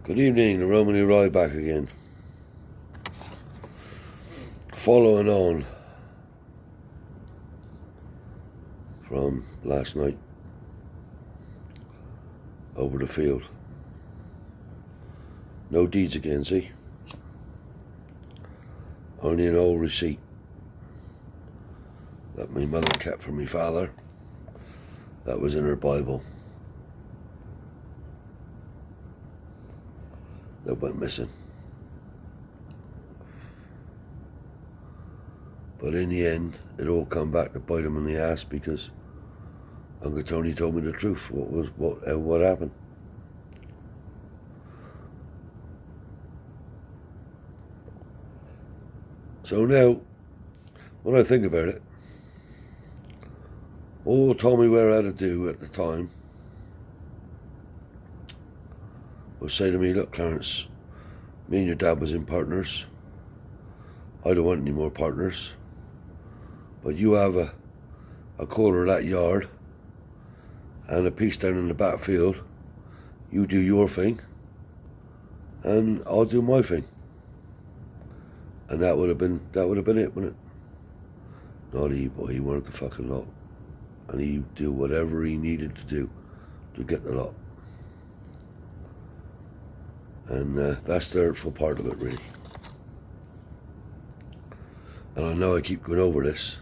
Good evening, the Romany Rye back again. Following on from last night over the field. No deeds again, see? Only an old receipt that my mother kept from my father. That was in her Bible. That went missing. But in the end, it all come back to bite him in the ass because Uncle Tony told me the truth. What happened? So now, when I think about it, all Tommy Ware had to do at the time was say to me, look, Clarence, me and your dad was in partners. I don't want any more partners. But you have a quarter of that yard and a piece down in the back field. You do your thing and I'll do my thing. And that would have been it, wouldn't it? Not he, boy, he wanted the fucking lot. And he'd do whatever he needed to do to get the lot. And that's the hurtful part of it, really. And I know I keep going over this,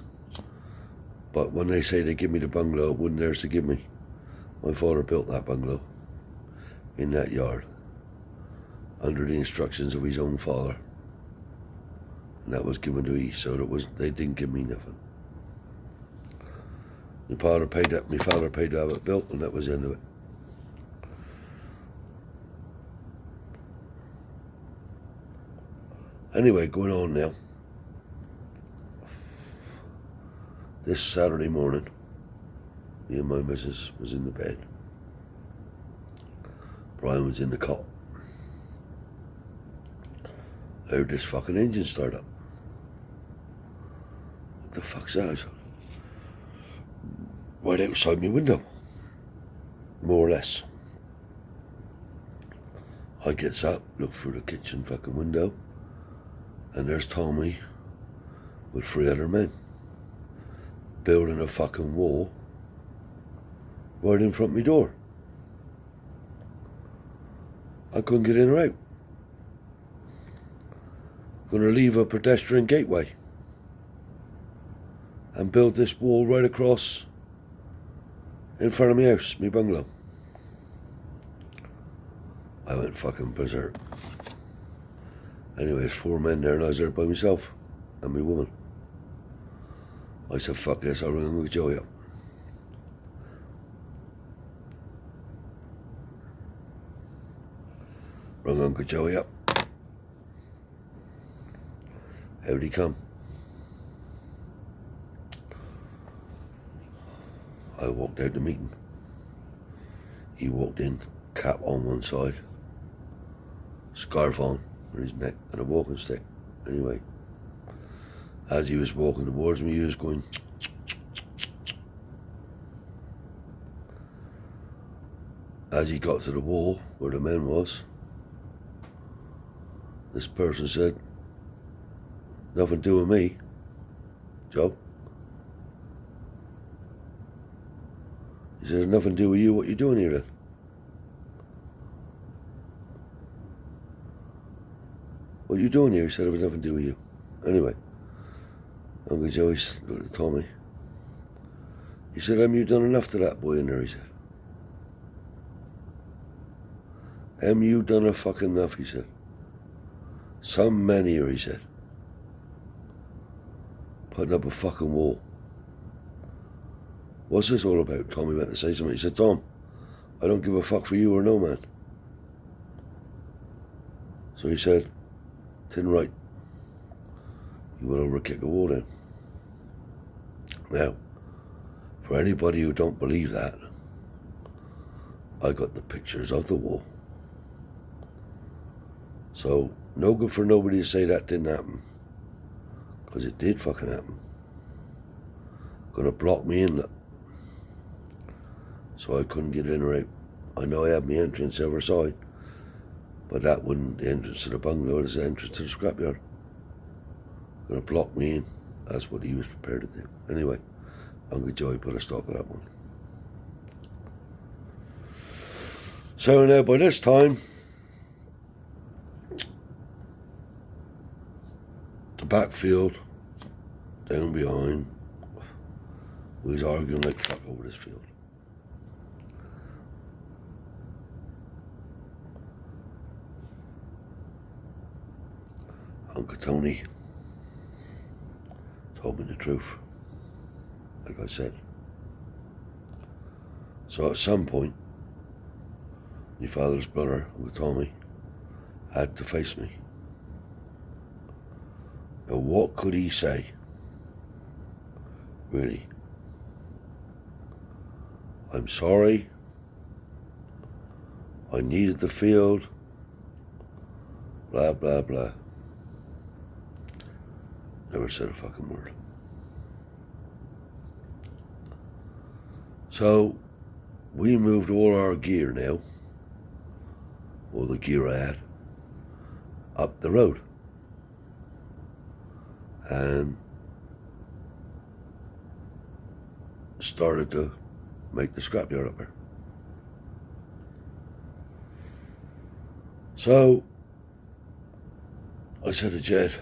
but when they say they give me the bungalow, it wasn't theirs to give me. My father built that bungalow in that yard under the instructions of his own father. And that was given to me, so they didn't give me nothing. My father paid to have it built, and that was the end of it. Anyway, going on now. This Saturday morning, me and my missus was in the bed. Brian was in the cot. I heard this fucking engine start up. What the fuck's that? Right outside my window, more or less. I gets up, look through the kitchen fucking window, and there's Tommy with 3 other men building a fucking wall right in front of my door. I couldn't get in or out. Gonna leave a pedestrian gateway and build this wall right across in front of my house, my bungalow. I went fucking berserk. Anyway, there's 4 men there and I was there by myself and my woman. I said, fuck this, I'll ring Uncle Joey up. Rung Uncle Joey up. How'd he come? I walked out the meeting. He walked in, cap on one side, scarf on his neck, and a walking stick. Anyway, as he was walking towards me, he was going. As he got to the wall where the men was, this person said, nothing to do with me, Joe. He said, nothing to do with you, what you doing here then? What you doing here? He said, it was nothing to do with you. Anyway, Uncle Joey told me. He said, you done enough to that boy in there, he said. You done a fucking enough, he said. Some men here, he said. Putting up a fucking wall. What's this all about? Tommy went to say something. He said, Tom, I don't give a fuck for you or no man. So he said, tin right. He went over and kicked the wall down. Now, for anybody who don't believe that, I got the pictures of the wall. So, no good for nobody to say that didn't happen. Because it did fucking happen. Gonna block me in, so I couldn't get in or out. I know I had my entrance every side. But that wasn't the entrance to the bungalow, it was the entrance to the scrapyard. Gonna block me in. That's what he was prepared to do. Anyway, Uncle Joey put a stop to that one. So now by this time, the backfield, down behind, we was arguing like fuck over this field. Uncle Tony told me the truth, like I said. So at some point, my father's brother, Uncle Tommy, had to face me. Now what could he say? Really? I'm sorry. I needed the field. Blah, blah, blah. Never said a fucking word. So, we moved all our gear now, all the gear I had, up the road. And started to make the scrapyard up there. So, I said to Jed,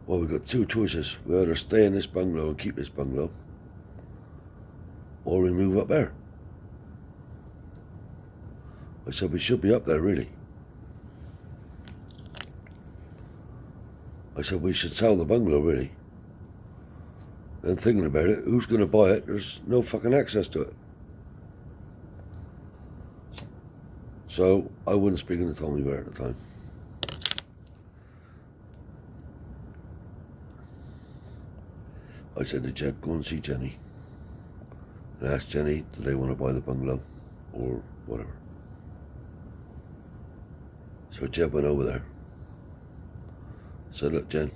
well, we've got two choices. We either stay in this bungalow and keep this bungalow, or we move up there. I said, we should be up there, really. I said, we should sell the bungalow, really. And thinking about it, who's going to buy it? There's no fucking access to it. So, I wasn't speaking to Tommy Bear at the time. I said to Jed, go and see Jenny. And ask Jenny, do they want to buy the bungalow? Or whatever. So Jed went over there. Said, look, Jen,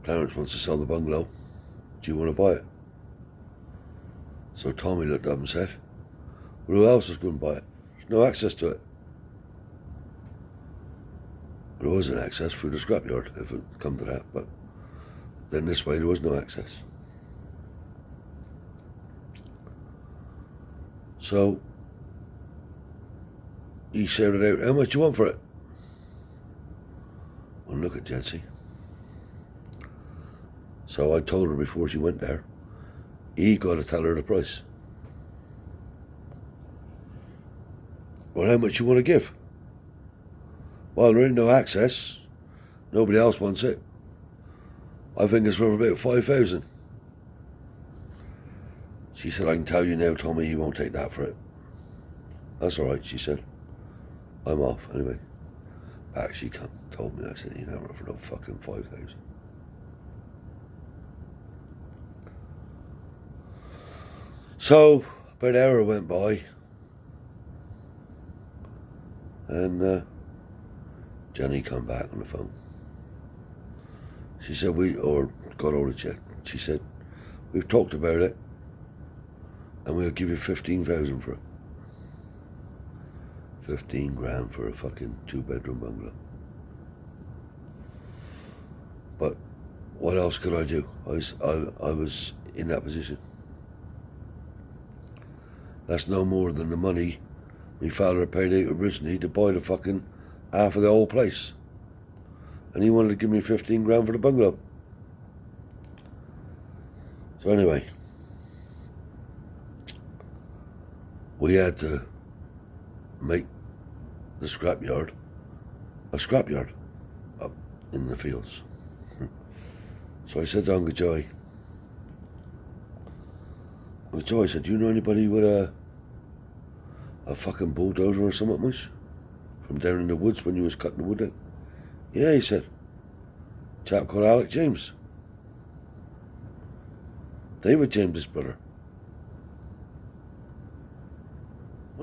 Clarence wants to sell the bungalow. Do you want to buy it? So Tommy looked up and said, well, who else is going to buy it? There's no access to it. There was an access through the scrapyard, if it come to that, but then this way there was no access. So he shouted out, how much do you want for it? Well, look at Jency. So I told her before she went there, he got to tell her the price. Well, how much you want to give? Well, there ain't no access. Nobody else wants it. I think it's worth about 5,000. She said, I can tell you now, Tommy, he won't take that for it. That's all right, she said. I'm off, anyway. Back she come, told me, I said, you never for no fucking 5,000. So, about an hour went by, and Jenny come back on the phone. She said, got all the check. She said, we've talked about it, and we'll give you 15,000 for it. 15 grand for a fucking 2-bedroom bungalow. But what else could I do? I was in that position. That's no more than the money my father paid out originally to buy the fucking half of the whole place. And he wanted to give me 15 grand for the bungalow. So anyway, we had to make the scrapyard a scrapyard up in the fields. So I said to Uncle Joey, I said, do you know anybody with a fucking bulldozer or something much? From down in the woods when you was cutting the wood out? Yeah, he said. Chap called Alec James. David James' brother.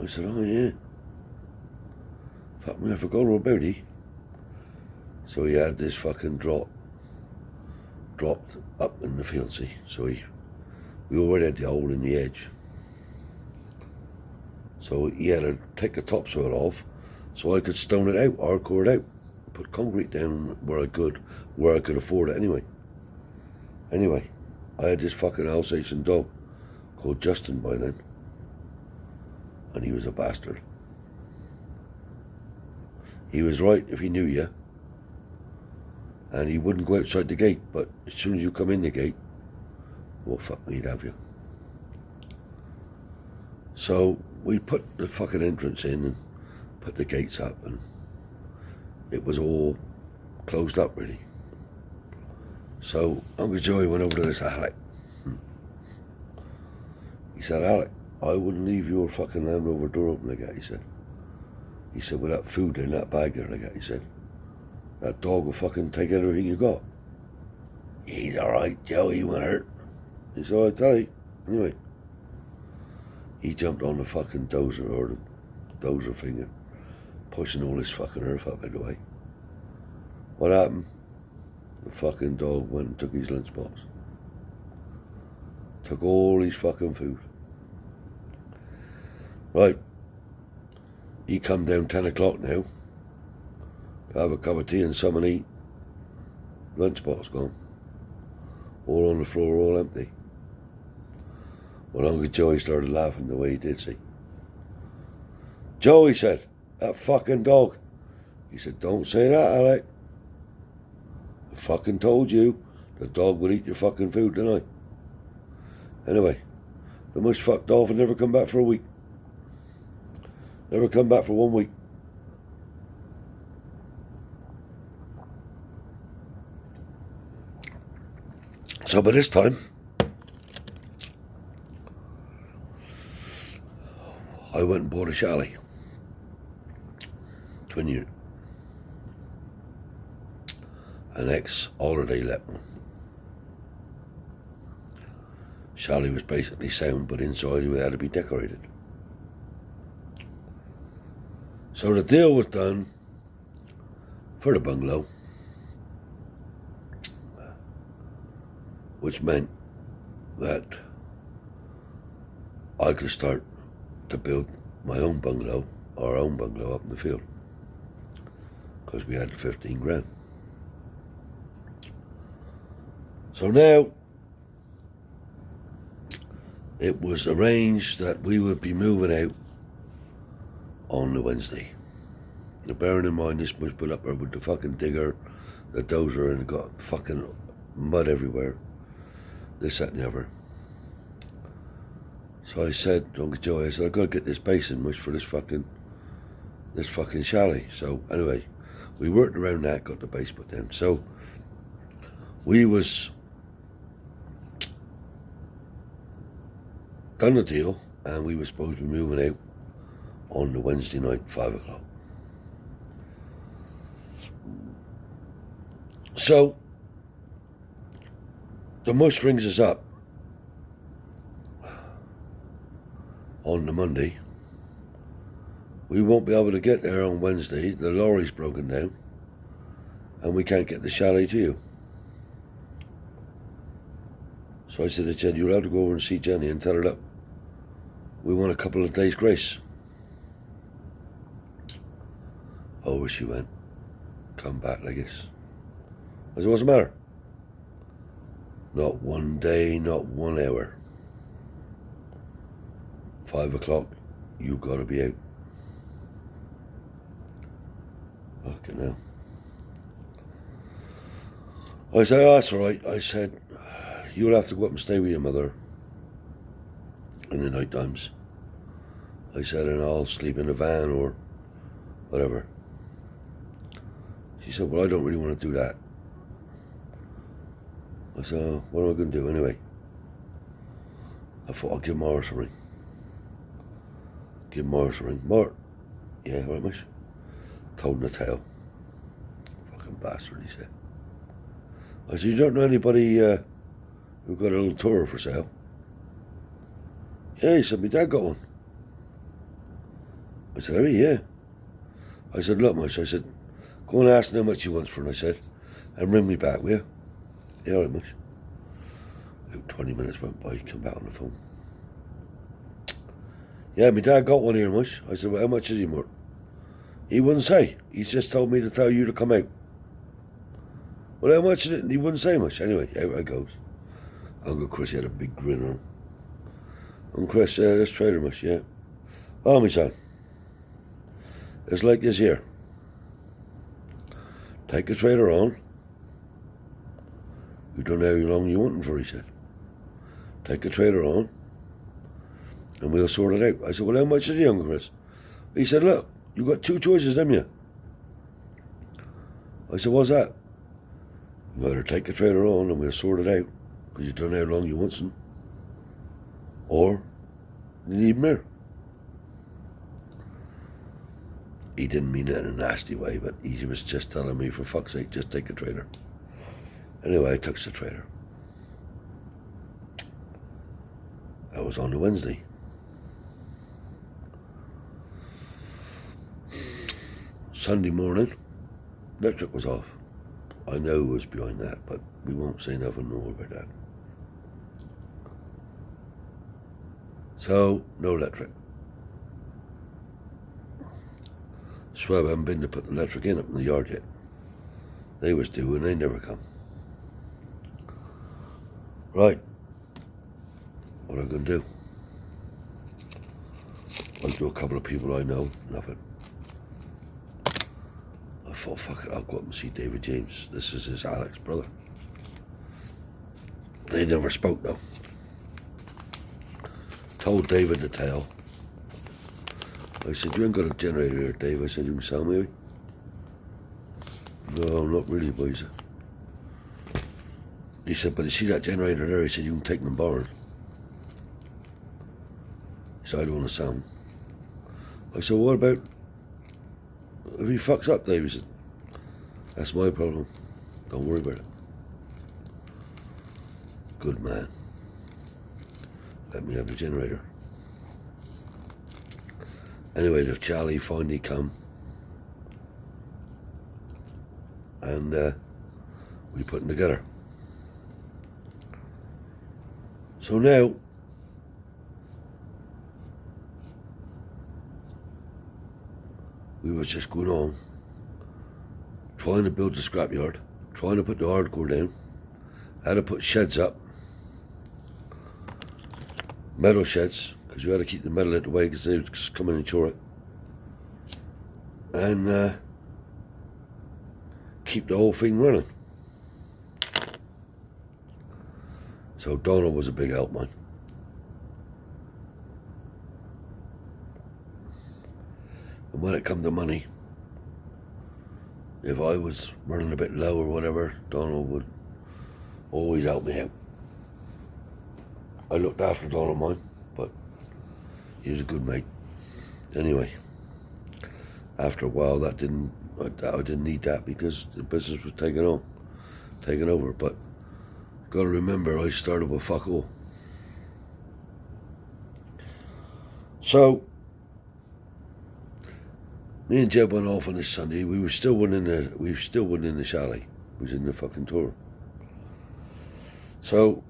I said, oh yeah. Fuck me, I forgot all about he. So he had this fucking dropped up in the field, see. So we already had the hole in the edge. So he had to take the topsoil off so I could stone it out, hardcore it out, put concrete down where I could afford it anyway. Anyway, I had this fucking Alsatian dog called Justin by then, and he was a bastard. He was right if he knew you, and he wouldn't go outside the gate, but as soon as you come in the gate, well, fuck me, he'd have you. So we put the fucking entrance in and put the gates up, and it was all closed up really. So Uncle Joey went over to this Alec. He said, Alec, I wouldn't leave your fucking Land Rover door open like that, he said. He said, with that food in that bag there like that, he said, that dog will fucking take everything you got. He's alright, Joe, he won't hurt. He said, I tell you. Anyway, he jumped on the fucking dozer, or the dozer finger, pushing all this fucking earth up out of the way. What happened? The fucking dog went and took his lunchbox. Took all his fucking food. Right. He come down 10 o'clock now to have a cup of tea and something to eat. Lunchbox gone. All on the floor, all empty. Well, Uncle Joey started laughing the way he did, see. Joe, he said, that fucking dog. He said, don't say that, Alec. I fucking told you the dog would eat your fucking food tonight. Anyway, the mush fucked off and never come back for a week. Never come back for 1 week. So by this time, I went and bought a chalet. Twin unit. An ex-holiday let one. Chalet was basically sound, but inside it had to be decorated. So the deal was done for the bungalow, which meant that I could start to build my own bungalow, our own bungalow up in the field, because we had the 15 grand. So now it was arranged that we would be moving out on the Wednesday. Now, bearing in mind this was put up there with the fucking digger, the dozer, and it got fucking mud everywhere. This, that, and the other. So I said to Uncle Joey, I said, I've got to get this basin mush for this fucking chalet. So anyway, we worked around that, got the base put down. So we was done the deal, and we were supposed to be moving out on the Wednesday night, 5 o'clock. So the mush rings us up on the Monday. We won't be able to get there on Wednesday. The lorry's broken down, and we can't get the chalet to you. So I said, you'll have to go over and see Jenny and tell her that we want a couple of days' grace. Over she went. Come back like this. I said, what's the matter? Not 1 day, not 1 hour. 5 o'clock, you gotta be out. Fucking hell. I said, oh, that's all right. I said, you'll have to go up and stay with your mother in the night times. I said, and I'll sleep in the van or whatever. She said, well, I don't really want to do that. I said, oh, what am I going to do anyway? I thought I'd give Morris a ring. Give Morris a ring. Mort, yeah, all right, miss. Told him the tale. Fucking bastard, he said. I said, you don't know anybody who got a little tour for sale? Yeah, he said, my dad got one. I said, oh, yeah. I said, look, miss, I said, go and ask him how much he wants for it, I said, and ring me back, will you? Yeah, all right, miss. About 20 minutes went by, he came back on the phone. Yeah, my dad got one here, much. I said, well, how much is he worth? He wouldn't say. He's just told me to tell you to come out. Well, how much is it? And he wouldn't say much. Anyway, out I goes. Uncle Chris had a big grin on him. Uncle Chris, this trader much, yeah. Oh, my son. It's like this here. Take a trader on. You don't know how long you want him for, he said. Take a trader on, and we'll sort it out. I said, well, how much is he, Uncle Chris? He said, look, you got two choices, haven't you? I said, what's that? You either take a trader on and we'll sort it out, because you don't know how long you want him, or you need him here. He didn't mean it in a nasty way, but he was just telling me, for fuck's sake, just take a trader. Anyway, I took the trader. That was on the Wednesday. Sunday morning, electric was off. I know who was behind that, but we won't say nothing more about that. So, no electric. Swab haven't been to put the electric in up in the yard yet. They was due and they never come. Right. What am I going to do? I'll do a couple of people I know, nothing. I thought, fuck it, I'll go up and see David James. This is his Alex brother. They never spoke though. Told David the tale. I said, you ain't got a generator here, Dave. I said, you can sell me? No, not really, boys. He said, but you see that generator there? He said, you can take them and borrow it. He said, I don't want to sell them. I said, what about if he fucks up, Dave? He said, that's my problem. Don't worry about it. Good man. Let me have the generator. Anyway, the Charlie finally come. And we put them together. So now, we was just going on, trying to build the scrapyard, trying to put the hardcore down, had to put sheds up, metal sheds, because you had to keep the metal out of the way because they would just come in and chore it. And keep the whole thing running. So Donald was a big help, man. And when it come to money, if I was running a bit low or whatever, Donald would always help me out. I looked after Donald, mine, but he was a good mate. Anyway, after a while, I didn't need that because the business was taking over. But got to remember, I started with fuck all. So me and Jeb went off on this Sunday. We were still winning the chalet. We was in the fucking tour. So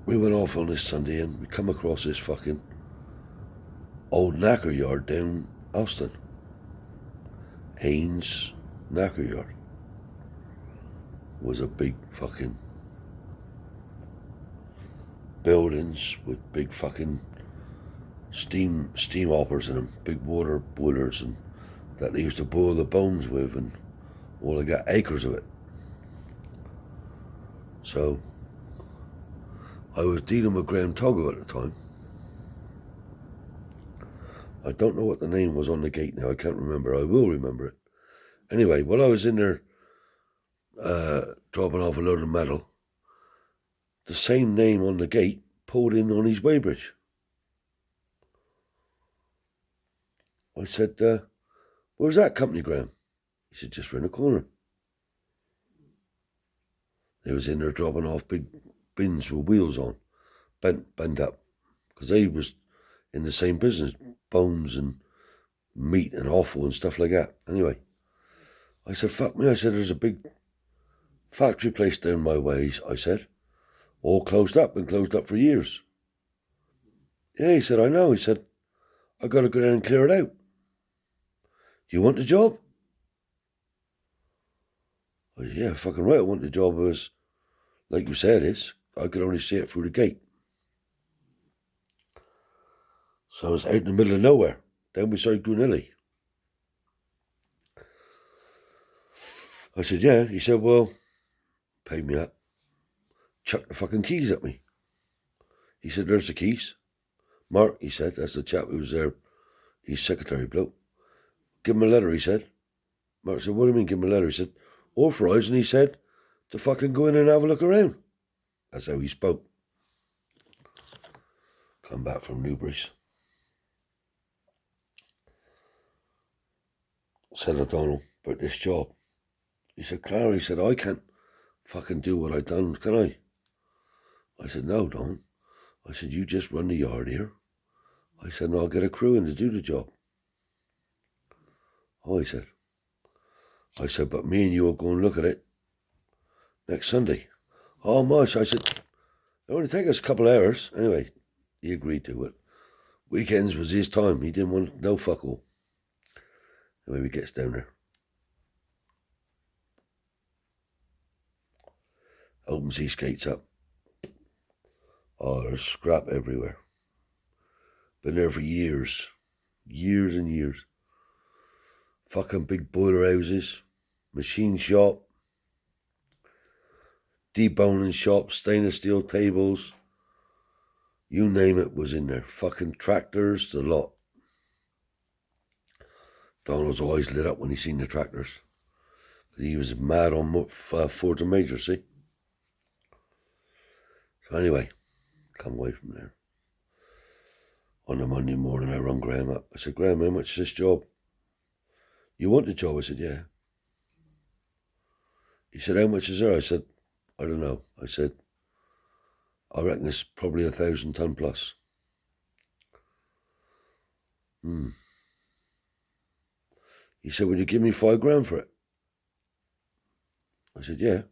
we went off on this Sunday and we come across this fucking old knacker yard down Alston. Haynes knacker yard. Was a big fucking buildings with big fucking steam hoppers in them, big water boilers, and that they used to boil the bones with, and well, they got acres of it. So I was dealing with Graham Togo at the time. I don't know what the name was on the gate now. I can't remember. I will remember it. Anyway, while I was in there dropping off a load of metal, the same name on the gate pulled in on his weighbridge. I said, where's that company, Graham? He said, just round the corner. They was in there dropping off big bins with wheels on, bent up, because they was in the same business, bones and meat and offal and stuff like that. Anyway, I said, fuck me. I said, there's a big factory place down my ways, I said, all closed up, been closed up for years. Yeah, he said, I know. He said, I got to go down and clear it out. Do you want the job? I said, yeah, fucking right. I want the job. As like you said, I could only see it through the gate. So I was out in the middle of nowhere, down beside Goonilly. I said, yeah. He said, well, pay me up. Chuck the fucking keys at me. He said, there's the keys. Mark, he said, that's the chap who was there. He's secretary bloke. Give him a letter, he said. Mark said, what do you mean give him a letter? He said, authorising, he said, to fucking go in and have a look around. That's how he spoke. Come back from Newbury's. Said O'Donnell about this job. He said, Clara, he said, I can't fucking do what I done, can I? I said, no, Don. I said, you just run the yard here. I said, and I'll get a crew in to do the job. Oh, he said. I said, but me and you will go and look at it next Sunday. Oh, much. I said, it only take us a couple of hours. Anyway, he agreed to it. Weekends was his time. He didn't want no fuck all. Anyway, he gets down there. Opens his gates up. Oh, there's scrap everywhere. Been there for years. Years and years. Fucking big boiler houses. Machine shop. Deboning shop. Stainless steel tables. You name it was in there. Fucking tractors, the lot. Donald's always lit up when he seen the tractors. He was mad on Fords and Major, see? So anyway, come away from there. On the Monday morning, I rung Graham up. I said, Graham, how much is this job? You want the job? I said, yeah. He said, how much is there? I said, I don't know. I said, I reckon it's probably 1,000 ton plus. He said, would you give me $5,000 for it? I said, yeah.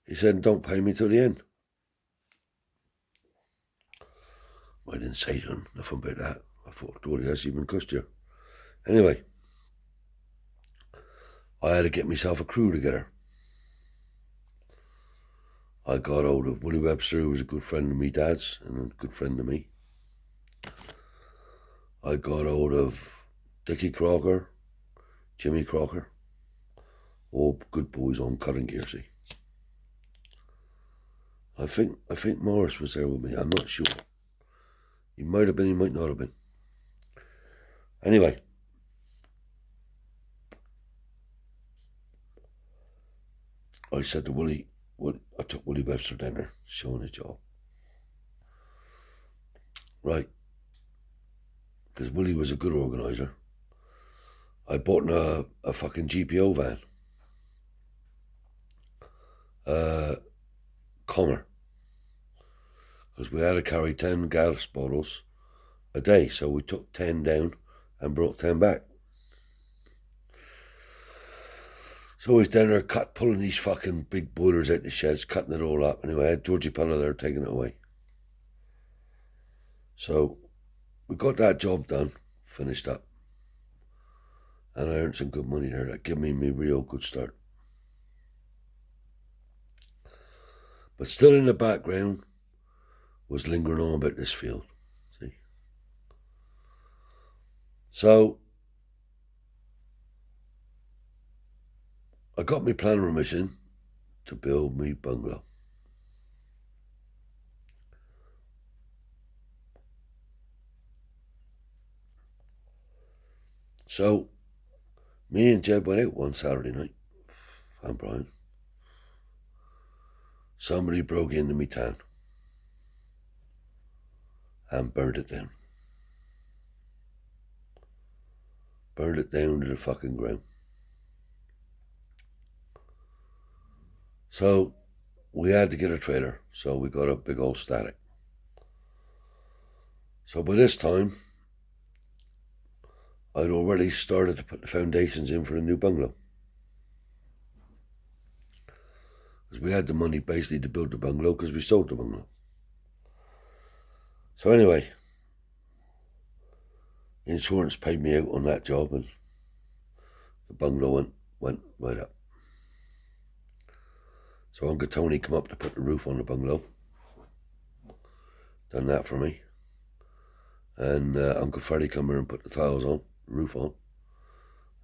He said, don't pay me till the end. I didn't say to him nothing about that. I thought, oh, it hasn't even cost you. Anyway, I had to get myself a crew together. I got hold of Willie Webster, who was a good friend of me dad's and a good friend of me. I got hold of Dickie Crocker, Jimmy Crocker, all good boys on cutting gear, see. I think Morris was there with me, I'm not sure. He might have been, he might not have been. Anyway, I said to Willie, I took Willie Webster down there, showing the job. Right. Because Willie was a good organiser. I bought a fucking GPO van. Conger. Because we had to carry 10 gas bottles a day, so we took 10 down and brought 10 back. So he's down there pulling these fucking big boilers out the sheds, cutting it all up. Anyway, I had Georgie Pella there taking it away. So we got that job done, finished up. And I earned some good money there. That gave me a real good start. But still in the background was lingering on about this field. See? So I got my planning permission to build me bungalow. So me and Jeb went out one Saturday night. And Brian. Somebody broke into me tan and burned it down. Burned it down to the fucking ground. So we had to get a trailer, so we got a big old static. So by this time, I'd already started to put the foundations in for the new bungalow. Because we had the money basically to build the bungalow because we sold the bungalow. So anyway, insurance paid me out on that job, and the bungalow went right up. So Uncle Tony come up to put the roof on the bungalow. Done that for me. And Uncle Freddie come here and put the tiles on, the roof on.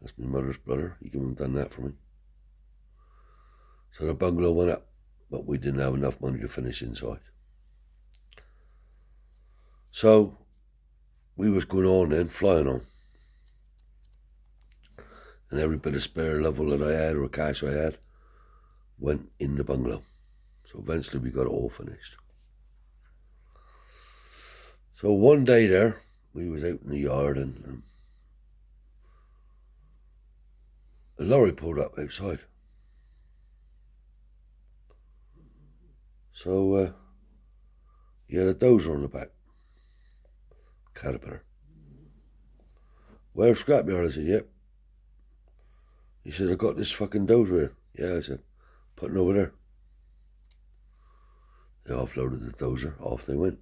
That's my mother's brother. He came and done that for me. So the bungalow went up, but we didn't have enough money to finish inside. So we was going on then, flying on. And every bit of spare level that I had or cash I had went in the bungalow. So eventually we got it all finished. So one day there, we was out in the yard and a lorry pulled up outside. So he had a dozer on the back. Caterpillar. Where's scrapyard? I said, yep. He said, I got this fucking dozer here. Yeah, I said, putting over there. They offloaded the dozer, off they went.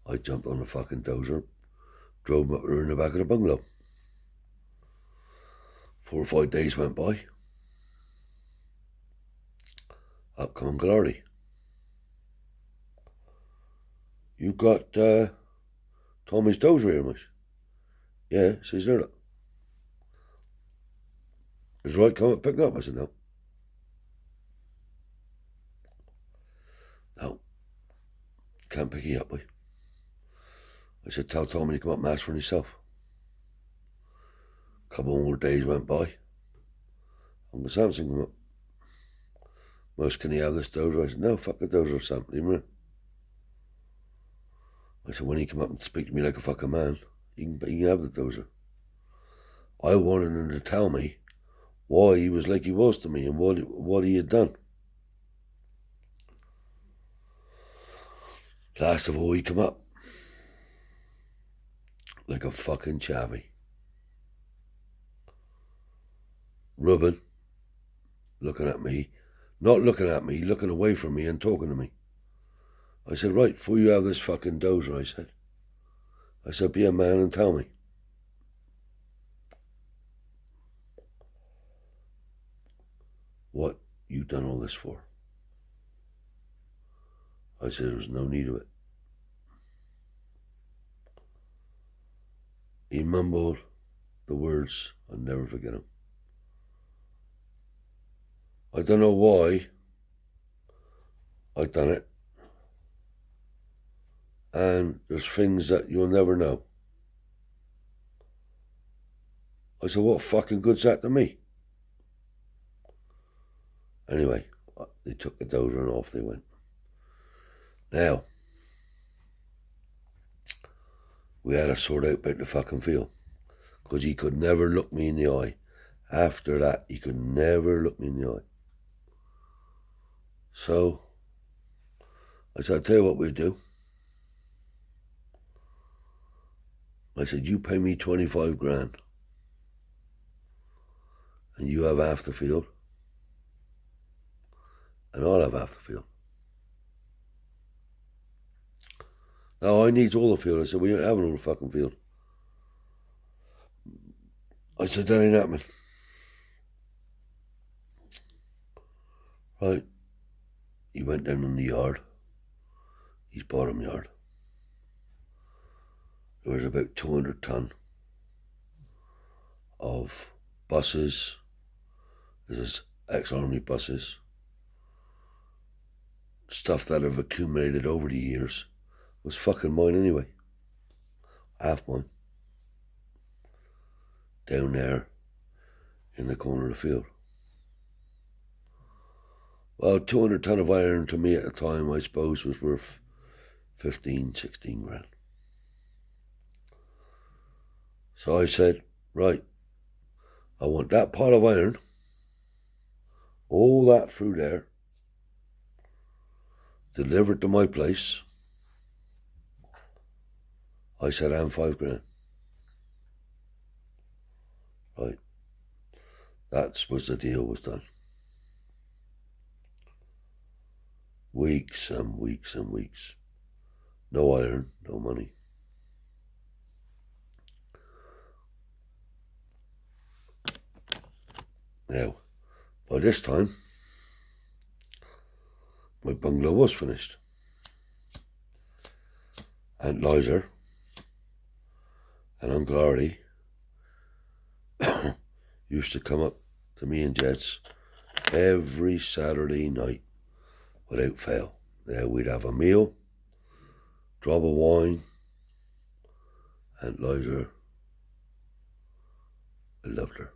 I jumped on the fucking dozer, drove them up there in the back of the bungalow. 4 or 5 days went by. Up come Uncle Artie. You got Tommy's dozer here, much? Yeah, says there. Is right, come up, pick it up. I said, no. No. Can't pick it up, boy. I said, tell Tommy to come up and ask for himself. A couple more days went by. Uncle Samson came up. Most, can he have this dozer? I said, no, fuck the dozer, Sam. Leave him here. I said, when he come up and speak to me like a fucking man, he can have the dozer. I wanted him to tell me why he was like he was to me and what he had done. Last of all, he come up like a fucking chavvy. Rubbing, looking at me, not looking at me, looking away from me and talking to me. I said, right, before you have this fucking dozer, I said, be a man and tell me. What you done all this for? I said, there was no need of it. He mumbled the words, I'll never forget them. I don't know why I done it. And there's things that you'll never know. I said, what fucking good's that to me? Anyway, they took the dozer and off they went. Now, we had to sort out about the fucking field. Because he could never look me in the eye. After that, he could never look me in the eye. So, I said, I'll tell you what we'll do. I said, you pay me 25 grand. And you have half the field. And I'll have half the field. No, I needs all the field. I said, we ain't having all the fucking field. I said, that ain't happening. Right. He went down in the yard. His bottom yard. There was about 200 ton of buses. There's ex-army buses. Stuff that have accumulated over the years. Was fucking mine anyway. Half mine. Down there in the corner of the field. Well, 200 ton of iron to me at the time, I suppose, was worth 15, 16 grand. So I said, right, I want that pile of iron, all that through there, delivered to my place. I said, I'm 5 grand. Right. That was the deal was done. Weeks and weeks and weeks. No iron, no money. Now, by this time, my bungalow was finished. Aunt Liza and Uncle Artie used to come up to me and Jed's every Saturday night without fail. There we'd have a meal, drop of wine. Aunt Liza, I loved her.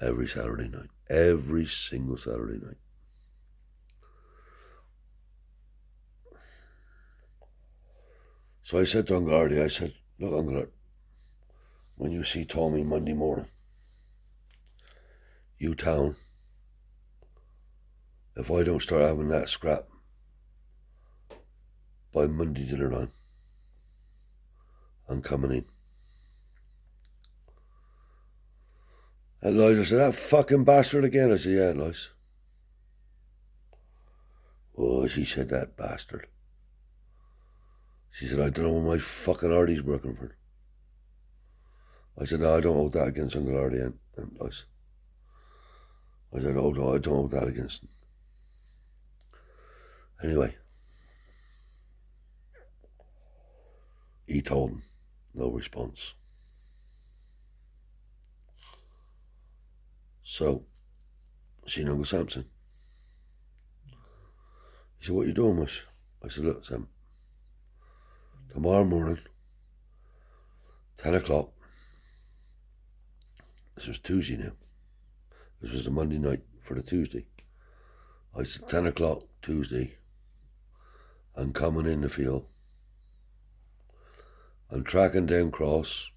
Every Saturday night. Every single Saturday night. So I said to Uncle Artie, I said, look, Uncle Artie, when you see Tommy Monday morning, you town, if I don't start having that scrap by Monday dinner time, I'm coming in. And Liza said, that fucking bastard again. I said, yeah, Liza. Oh, she said, that bastard. She said, I don't know what my fucking Artie's working for. I said, no, I don't hold that against Uncle Artie and Liza. I said, oh no, I don't hold that against him. Anyway, he told him, no response. So, seen Uncle Samson. He said, what are you doing, Mush? I said, look, Sam, tomorrow morning, 10 o'clock, this was Tuesday now. This was the Monday night for the Tuesday. I said, 10 o'clock Tuesday, I'm coming in the field. I'm tracking down Cross,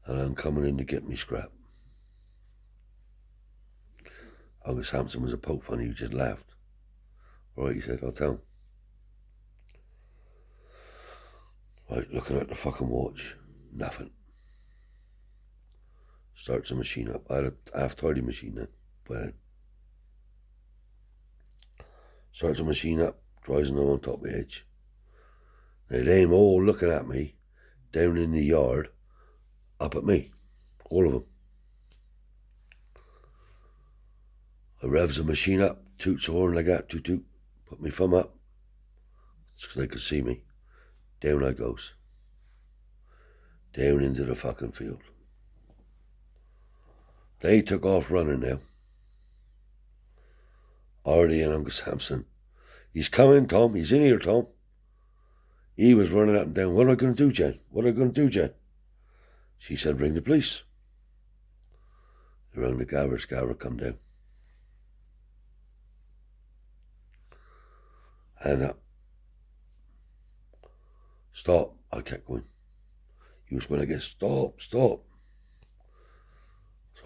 and I'm coming in to get me scrap. Uncle Samson was a poke funny, he just laughed. All right, he said, I'll tell him. Right, looking at the fucking watch, nothing. Starts the machine up. I had a half-tidy machine then, but starts the machine up, dries them on top of the edge. Now they all looking at me, down in the yard, up at me, all of them. I revs the machine up, toots the horn like that, toot toot, put my thumb up, so they could see me. Down I goes. Down into the fucking field. They took off running now. Artie and Uncle Samson. He's coming, Tom. He's in here, Tom. He was running up and down. What am I going to do, Jen? What am I going to do, Jen? She said, ring the police. They rang the Scarver come down. And stop. I kept going. He was going to get stop. So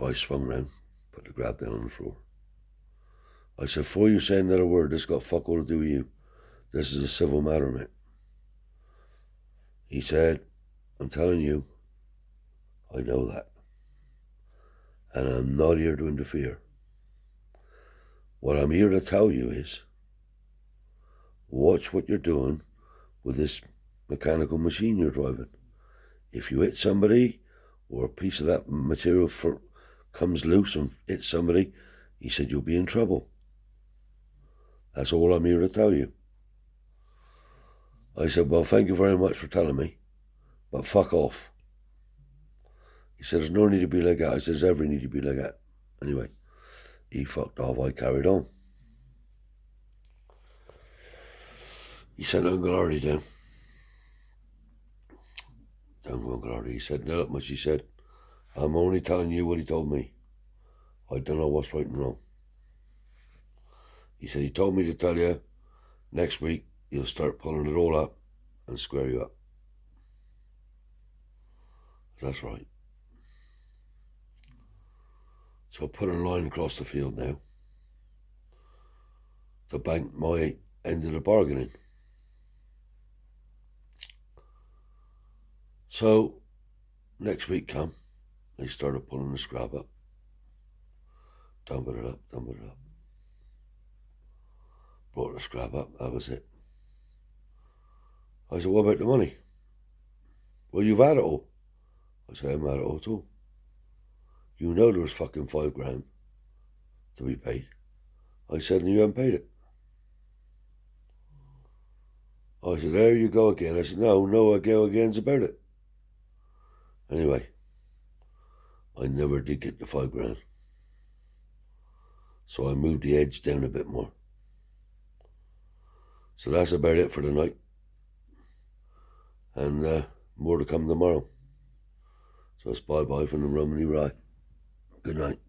I swung round, put the grab down on the floor. I said, before you say another word, this got fuck all to do with you. This is a civil matter, mate. He said, I'm telling you, I know that. And I'm not here to interfere. What I'm here to tell you is, watch what you're doing with this mechanical machine you're driving. If you hit somebody, or a piece of that material comes loose and hits somebody, he said, you'll be in trouble. That's all I'm here to tell you. I said, well, thank you very much for telling me, but fuck off. He said, there's no need to be like that. I said, there's every need to be like that. Anyway, he fucked off. I carried on. He sent Uncle Artie down. Down to Uncle Artie. He said, no, look much. He said, I'm only telling you what he told me. I don't know what's right and wrong. He said, he told me to tell you next week he'll start pulling it all up and square you up. That's right. So put a line across the field now to bank my end of the bargaining. So next week come, they started pulling the scrap up. Dumping it up. brought the scrap up, that was it. I said, what about the money? Well, you've had it all. I said, I haven't had it all at all. You know there was fucking £5,000 to be paid. I said, and you haven't paid it. I said, there you go again. I said, no, I go again's about it. Anyway, I never did get the £5,000. So I moved the edge down a bit more. So that's about it for the night. And more to come tomorrow. So it's bye-bye from the Romany Rye. Good night.